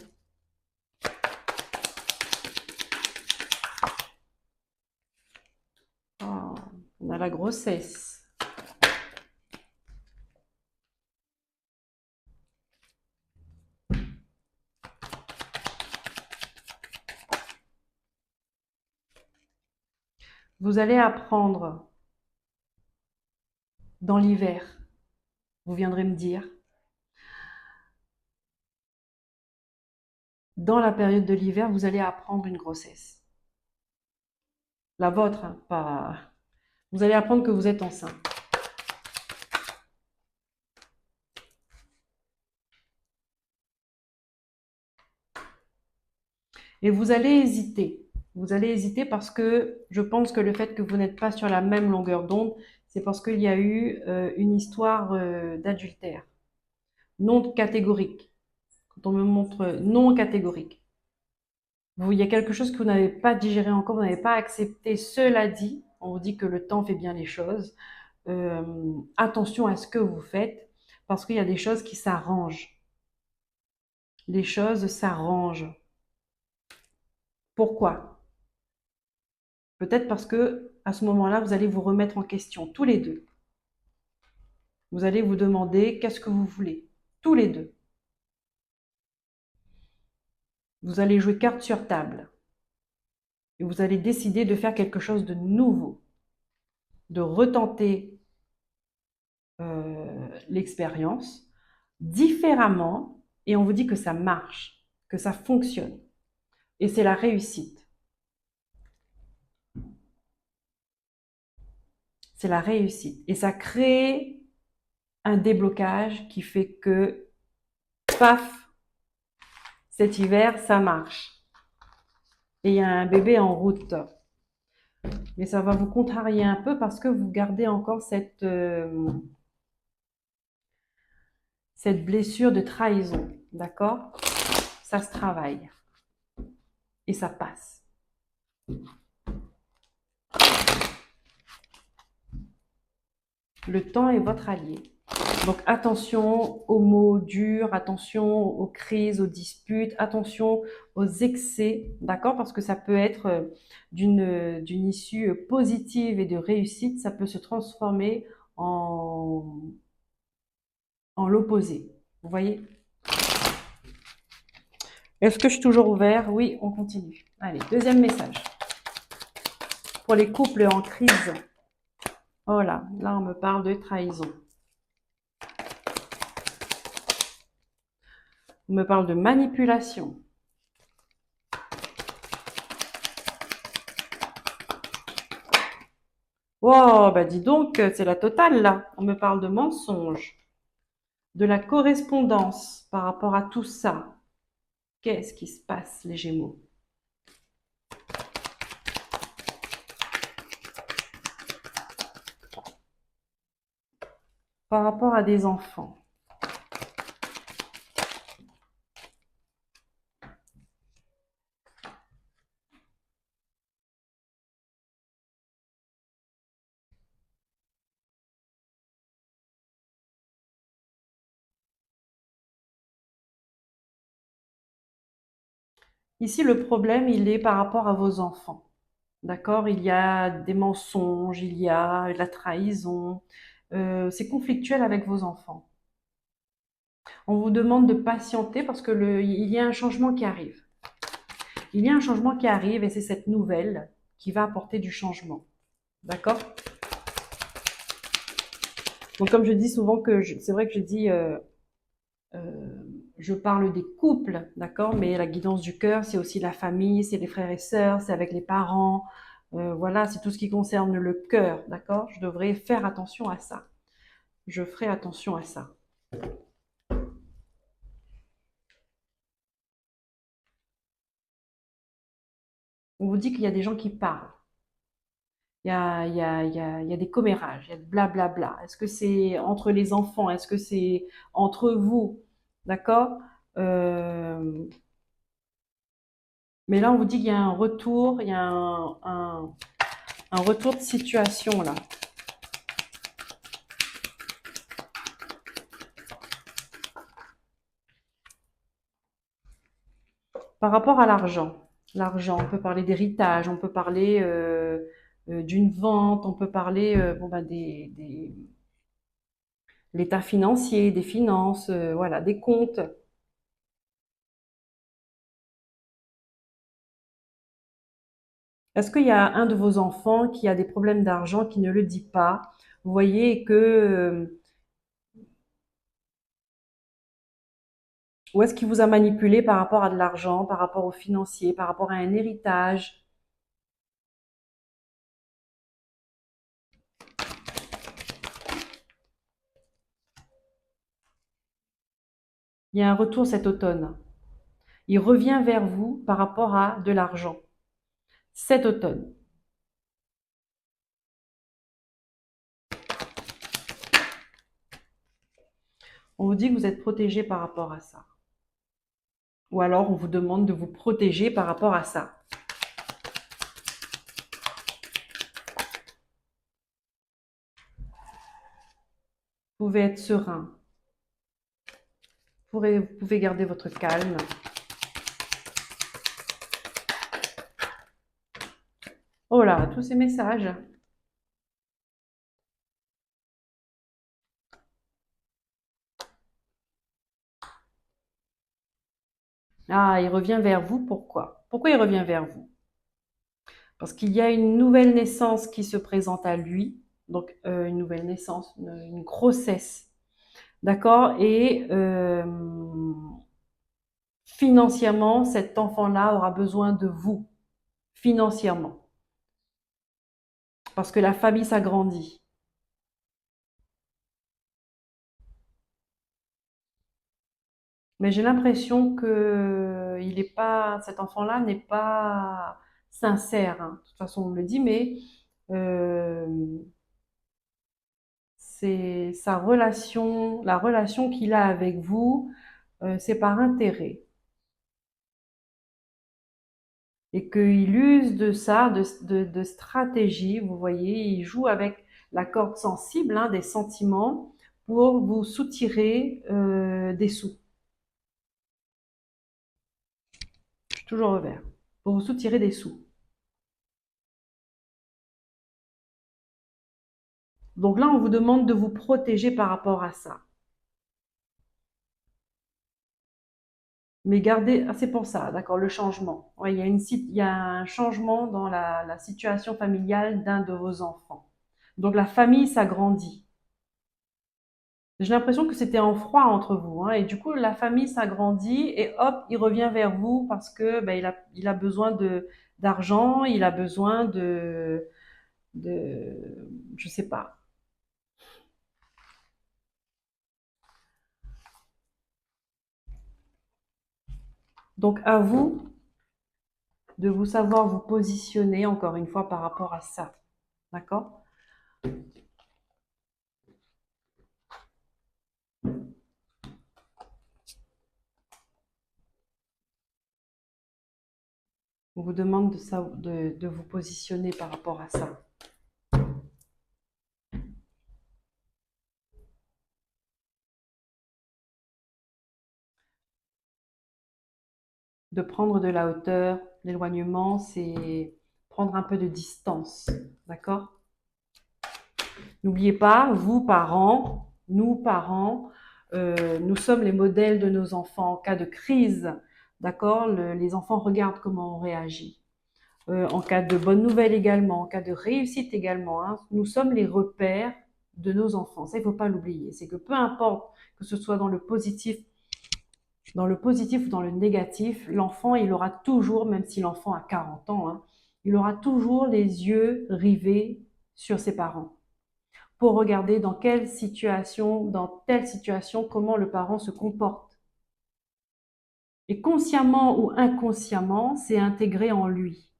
Oh, on a la grossesse. Vous allez apprendre dans l'hiver, vous viendrez me dire, dans la période de l'hiver, vous allez apprendre une grossesse. La vôtre, hein, pas... Vous allez apprendre que vous êtes enceinte. Et vous allez hésiter. Vous allez hésiter parce que je pense que le fait que vous n'êtes pas sur la même longueur d'onde, c'est parce qu'il y a eu une histoire d'adultère non catégorique. Quand on me montre non catégorique, il y a quelque chose que vous n'avez pas digéré encore, vous n'avez pas accepté. Cela dit, on vous dit que le temps fait bien les choses. Attention à ce que vous faites parce qu'il y a des choses qui s'arrangent. Les choses s'arrangent. Pourquoi? Peut-être parce que à ce moment-là, vous allez vous remettre en question, tous les deux. Vous allez vous demander qu'est-ce que vous voulez, tous les deux. Vous allez jouer carte sur table et vous allez décider de faire quelque chose de nouveau, de retenter l'expérience différemment et on vous dit que ça marche, que ça fonctionne et c'est la réussite. C'est la réussite et ça crée un déblocage qui fait que paf, cet hiver ça marche et il y a un bébé en route. Mais ça va vous contrarier un peu parce que vous gardez encore cette blessure de trahison, d'accord? Ça se travaille et ça passe. Le temps est votre allié. Donc attention aux mots durs, attention aux crises, aux disputes, attention aux excès, d'accord? Parce que ça peut être d'une issue positive et de réussite, ça peut se transformer en, en l'opposé. Vous voyez? Est-ce que je suis toujours ouvert? Oui, on continue. Allez, deuxième message. Pour les couples en crise. Oh là on me parle de trahison. On me parle de manipulation. Oh, bah dis donc, c'est la totale là. On me parle de mensonge, de la correspondance par rapport à tout ça. Qu'est-ce qui se passe, les Gémeaux? Par rapport à des enfants. Ici, le problème, il est par rapport à vos enfants. D'accord? Il y a des mensonges, il y a de la trahison. C'est conflictuel avec vos enfants. On vous demande de patienter parce que il y a un changement qui arrive. Il y a un changement qui arrive et c'est cette nouvelle qui va apporter du changement. D'accord? Donc comme je dis souvent que c'est vrai que je dis je parle des couples, d'accord? Mais la guidance du cœur, c'est aussi la famille, c'est les frères et sœurs, c'est avec les parents. Voilà, c'est tout ce qui concerne le cœur, d'accord? Je devrais faire attention à ça. Je ferai attention à ça. On vous dit qu'il y a des gens qui parlent. Il y a des commérages, il y a blablabla. Est-ce que c'est entre les enfants? Est-ce que c'est entre vous? D'accord? Euh, mais là, on vous dit qu'il y a un retour, il y a un retour de situation là. Par rapport à l'argent, on peut parler d'héritage, on peut parler d'une vente, on peut parler bon, bah, l'état financier, des finances, voilà, des comptes. Est-ce qu'il y a un de vos enfants qui a des problèmes d'argent, qui ne le dit pas? Vous voyez que, ou est-ce qu'il vous a manipulé par rapport à de l'argent, par rapport au financier, par rapport à un héritage? Il y a un retour cet automne. Il revient vers vous par rapport à de l'argent. Cet automne. On vous dit que vous êtes protégé par rapport à ça. Ou alors on vous demande de vous protéger par rapport à ça. Vous pouvez être serein. Vous pouvez garder votre calme. Oh là, tous ces messages. Ah, il revient vers vous. Pourquoi? Pourquoi il revient vers vous? Parce qu'il y a une nouvelle naissance qui se présente à lui. Donc, une nouvelle naissance, une grossesse. D'accord? Et financièrement, cet enfant-là aura besoin de vous. Financièrement. Parce que la famille s'agrandit. Mais j'ai l'impression que il est pas, cet enfant-là n'est pas sincère, hein. De toute façon, on me le dit, mais euh, c'est sa relation, la relation qu'il a avec vous, c'est par intérêt. Et qu'il use de ça, de stratégie, vous voyez, il joue avec la corde sensible, hein, des sentiments pour vous soutirer des sous. Je suis toujours au vert. Pour vous soutirer des sous. Donc là, on vous demande de vous protéger par rapport à ça. Mais gardez, ah, c'est pour ça, d'accord, le changement. Ouais, il y a un changement dans la situation familiale d'un de vos enfants. Donc la famille s'agrandit. J'ai l'impression que c'était en froid entre vous, hein, et du coup la famille s'agrandit et hop, il revient vers vous parce que ben, il a besoin de d'argent, il a besoin je sais pas. Donc à vous de vous savoir vous positionner encore une fois par rapport à ça, d'accord? On vous demande de vous positionner par rapport à ça. De prendre de la hauteur. L'éloignement, c'est prendre un peu de distance. D'accord? N'oubliez pas, vous, parents, nous, parents, nous sommes les modèles de nos enfants en cas de crise. D'accord? Les enfants regardent comment on réagit. En cas de bonne nouvelle également, en cas de réussite également, hein, nous sommes les repères de nos enfants. Ça, il ne faut pas l'oublier. C'est que peu importe que ce soit dans le positif ou dans le négatif, l'enfant, il aura toujours, même si l'enfant a 40 ans, hein, il aura toujours les yeux rivés sur ses parents pour regarder dans telle situation, comment le parent se comporte. Et consciemment ou inconsciemment, c'est intégré en lui.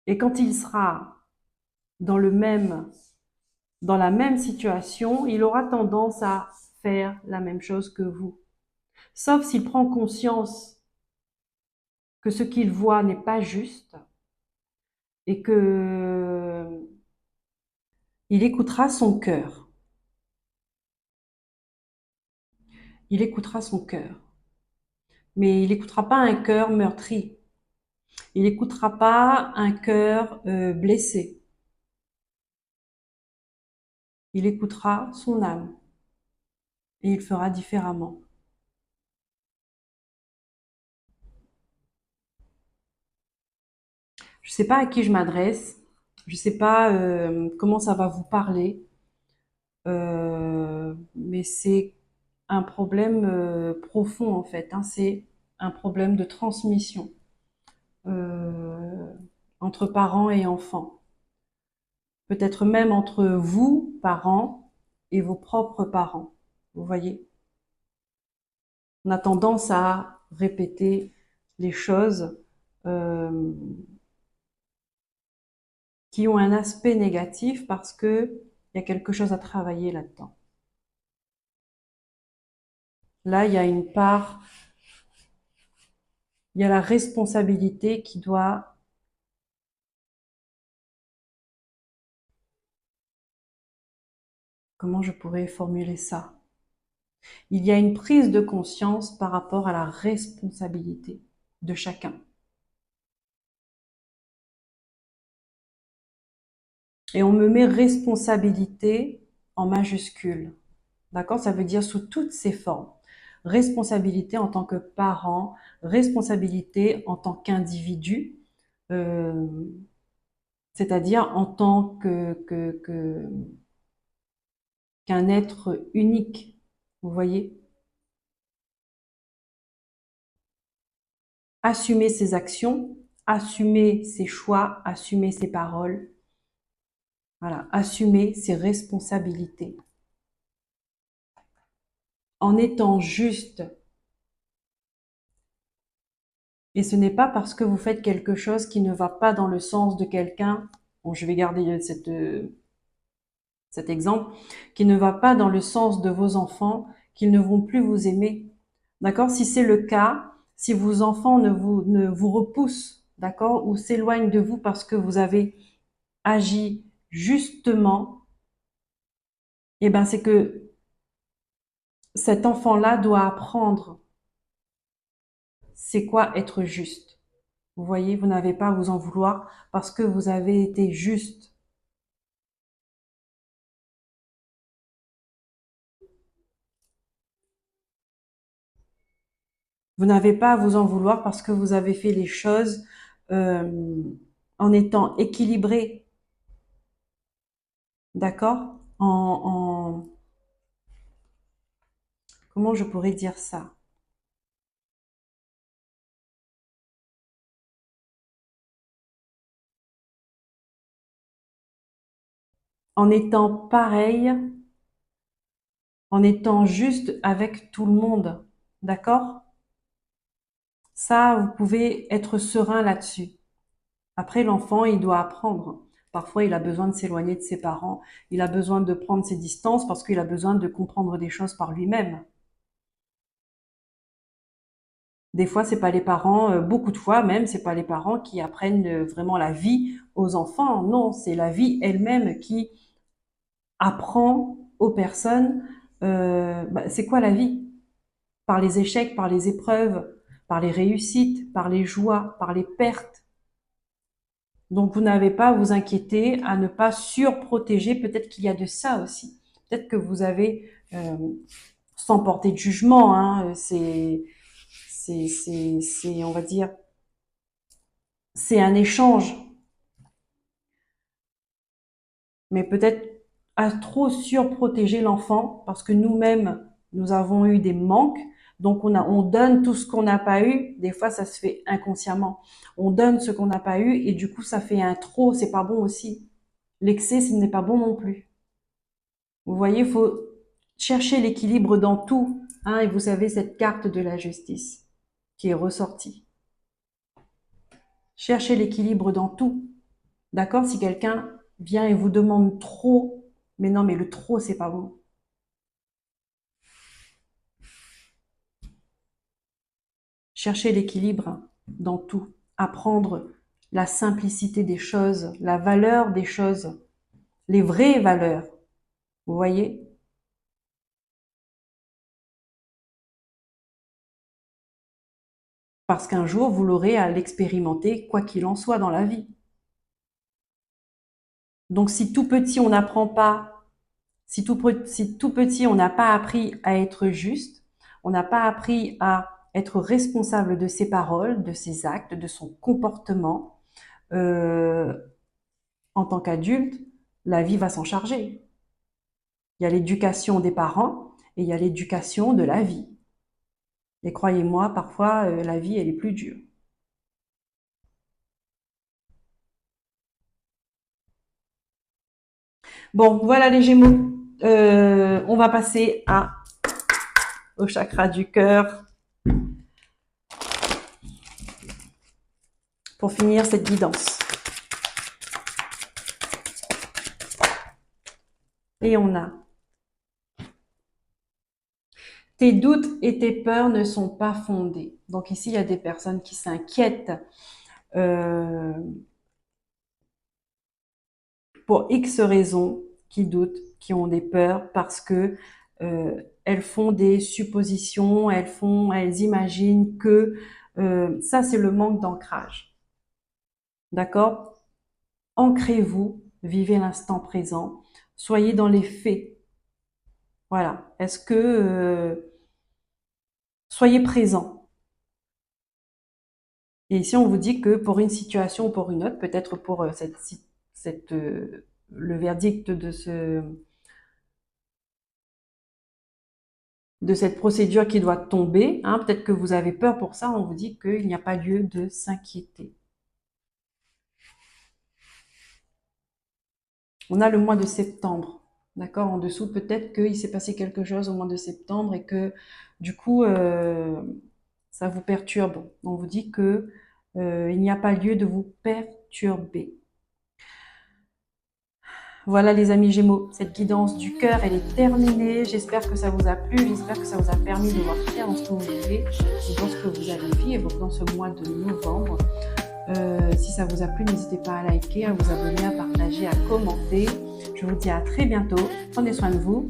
Et quand il sera dans dans la même situation, il aura tendance à faire la même chose que vous. Sauf s'il prend conscience que ce qu'il voit n'est pas juste et que il écoutera son cœur. Il écoutera son cœur. Mais il n'écoutera pas un cœur meurtri. Il n'écoutera pas un cœur blessé. Il écoutera son âme et il fera différemment. Je ne sais pas à qui je m'adresse. Je ne sais pas comment ça va vous parler. Mais c'est un problème profond en fait, hein. C'est un problème de transmission euh, entre parents et enfants. Peut-être même entre vous, parents, et vos propres parents. Vous voyez, on a tendance à répéter les choses euh, qui ont un aspect négatif parce que il y a quelque chose à travailler là-dedans. Là, il y a une part, il y a la responsabilité qui doit, comment je pourrais formuler ça? Il y a une prise de conscience par rapport à la responsabilité de chacun. Et on me met responsabilité en majuscule. D'accord? Ça veut dire sous toutes ses formes. Responsabilité en tant que parent, responsabilité en tant qu'individu, euh, c'est-à-dire en tant qu'un être unique. Vous voyez? Assumer ses actions, assumer ses choix, assumer ses paroles. Voilà, assumer ses responsabilités. En étant juste. Et ce n'est pas parce que vous faites quelque chose qui ne va pas dans le sens de quelqu'un, bon, je vais garder cet exemple, qui ne va pas dans le sens de vos enfants, qu'ils ne vont plus vous aimer. D'accord? Si c'est le cas, si vos enfants ne vous repoussent, d'accord, ou s'éloignent de vous parce que vous avez agi justement, eh ben, c'est que cet enfant-là doit apprendre c'est quoi être juste. Vous voyez, vous n'avez pas à vous en vouloir parce que vous avez été juste. Vous n'avez pas à vous en vouloir parce que vous avez fait les choses euh, en étant équilibré, d'accord? Comment je pourrais dire ça? En étant pareil, en étant juste avec tout le monde, d'accord? Ça, vous pouvez être serein là-dessus. Après, l'enfant, il doit apprendre. Parfois, il a besoin de s'éloigner de ses parents. Il a besoin de prendre ses distances parce qu'il a besoin de comprendre des choses par lui-même. Des fois, c'est pas les parents, beaucoup de fois même, c'est pas les parents qui apprennent vraiment la vie aux enfants. Non, c'est la vie elle-même qui apprend aux personnes c'est quoi la vie? Par les échecs, par les épreuves, par les réussites, par les joies, par les pertes. Donc vous n'avez pas à vous inquiéter, à ne pas surprotéger. Peut-être qu'il y a de ça aussi. Peut-être que vous avez, sans porter de jugement, hein, on va dire, c'est un échange. Mais peut-être à trop surprotéger l'enfant parce que nous-mêmes, nous avons eu des manques. Donc on donne tout ce qu'on n'a pas eu. Des fois, ça se fait inconsciemment. On donne ce qu'on n'a pas eu et du coup, ça fait un trop. C'est pas bon aussi. L'excès, ce n'est pas bon non plus. Vous voyez, il faut chercher l'équilibre dans tout. Hein, et vous savez, cette carte de la justice qui est ressortie. Cherchez l'équilibre dans tout. D'accord? Si quelqu'un vient et vous demande trop, mais non, mais le trop, c'est pas bon. Cherchez l'équilibre dans tout. Apprendre la simplicité des choses, la valeur des choses, les vraies valeurs. Vous voyez? Parce qu'un jour, vous l'aurez à l'expérimenter, quoi qu'il en soit dans la vie. Donc, si tout petit, on n'apprend pas, si tout petit, on n'a pas appris à être juste, on n'a pas appris à être responsable de ses paroles, de ses actes, de son comportement, euh, en tant qu'adulte, la vie va s'en charger. Il y a l'éducation des parents et il y a l'éducation de la vie. Et croyez-moi, parfois, la vie, elle est plus dure. Bon, voilà les Gémeaux. On va passer au chakra du cœur pour finir cette guidance. Et on a: tes doutes et tes peurs ne sont pas fondés. Donc ici, il y a des personnes qui s'inquiètent euh, pour X raisons, qui doutent, qui ont des peurs parce que elles font des suppositions, elles imaginent que ça, c'est le manque d'ancrage. D'accord? Ancrez-vous, vivez l'instant présent, soyez dans les faits. Voilà. Est-ce que soyez présent. Et ici, on vous dit que pour une situation ou pour une autre, peut-être pour le verdict de cette procédure qui doit tomber, hein, peut-être que vous avez peur pour ça, on vous dit qu'il n'y a pas lieu de s'inquiéter. On a le mois de septembre, d'accord? En dessous, peut-être qu'il s'est passé quelque chose au mois de septembre et que du coup, ça vous perturbe. On vous dit que il n'y a pas lieu de vous perturber. Voilà les amis Gémeaux, cette guidance du cœur, elle est terminée. J'espère que ça vous a plu, j'espère que ça vous a permis de voir clair dans ce que vous vivez, dans ce que vous allez vivre dans ce mois de novembre. Si ça vous a plu, n'hésitez pas à liker, à vous abonner, à partager, à commenter. Je vous dis à très bientôt. Prenez soin de vous.